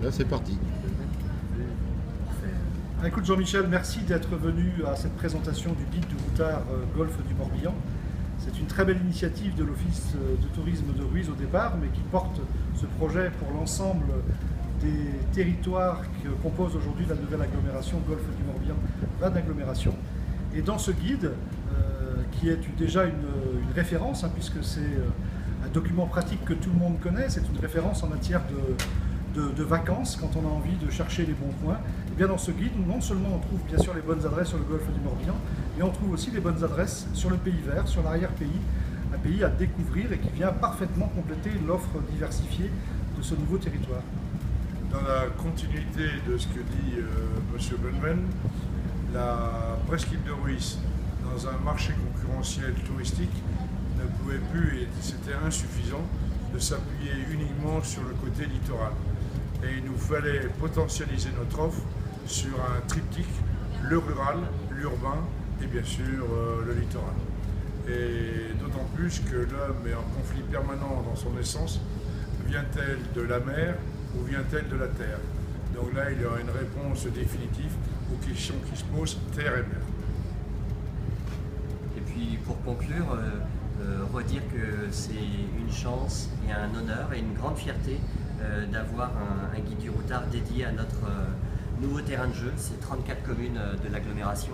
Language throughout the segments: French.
Là, c'est parti. Écoute Jean-Michel, merci d'être venu à cette présentation du guide du routard Golfe du Morbihan. C'est une très belle initiative de l'Office de tourisme de Ruise au départ, mais qui porte ce projet pour l'ensemble des territoires que compose aujourd'hui la nouvelle agglomération Golfe du Morbihan, Vannes Agglomération. Et dans ce guide, qui est déjà une référence, puisque c'est un document pratique que tout le monde connaît, c'est une référence en matière de vacances, quand on a envie de chercher les bons points. Et bien dans ce guide, non seulement on trouve bien sûr les bonnes adresses sur le golfe du Morbihan, mais on trouve aussi les bonnes adresses sur le pays vert, sur l'arrière-pays, un pays à découvrir et qui vient parfaitement compléter l'offre diversifiée de ce nouveau territoire. Dans la continuité de ce que dit M. Bonneven, la presqu'île de Ruisse, dans un marché concurrentiel touristique, ne pouvait plus, et c'était insuffisant, de s'appuyer uniquement sur le côté littoral. Et il nous fallait potentialiser notre offre sur un triptyque, le rural, l'urbain et bien sûr le littoral. Et d'autant plus que l'homme est en conflit permanent dans son essence. Vient-elle de la mer ou vient-elle de la terre? Donc là, il y aura une réponse définitive aux questions qui se posent, terre et mer. Et puis pour conclure, redire que c'est une chance et un honneur et une grande fierté d'avoir un guide du routard dédié à notre nouveau terrain de jeu, c'est 34 communes de l'agglomération.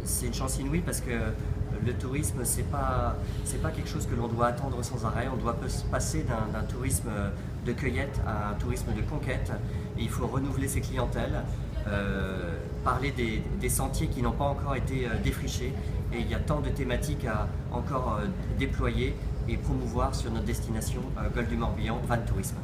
C'est une chance inouïe parce que le tourisme, c'est pas quelque chose que l'on doit attendre sans arrêt. On doit passer d'un tourisme de cueillette à un tourisme de conquête. Et il faut renouveler ses clientèles, parler des sentiers qui n'ont pas encore été défrichés. Et il y a tant de thématiques à encore déployer et promouvoir sur notre destination Golfe du Morbihan, Vannes Tourisme.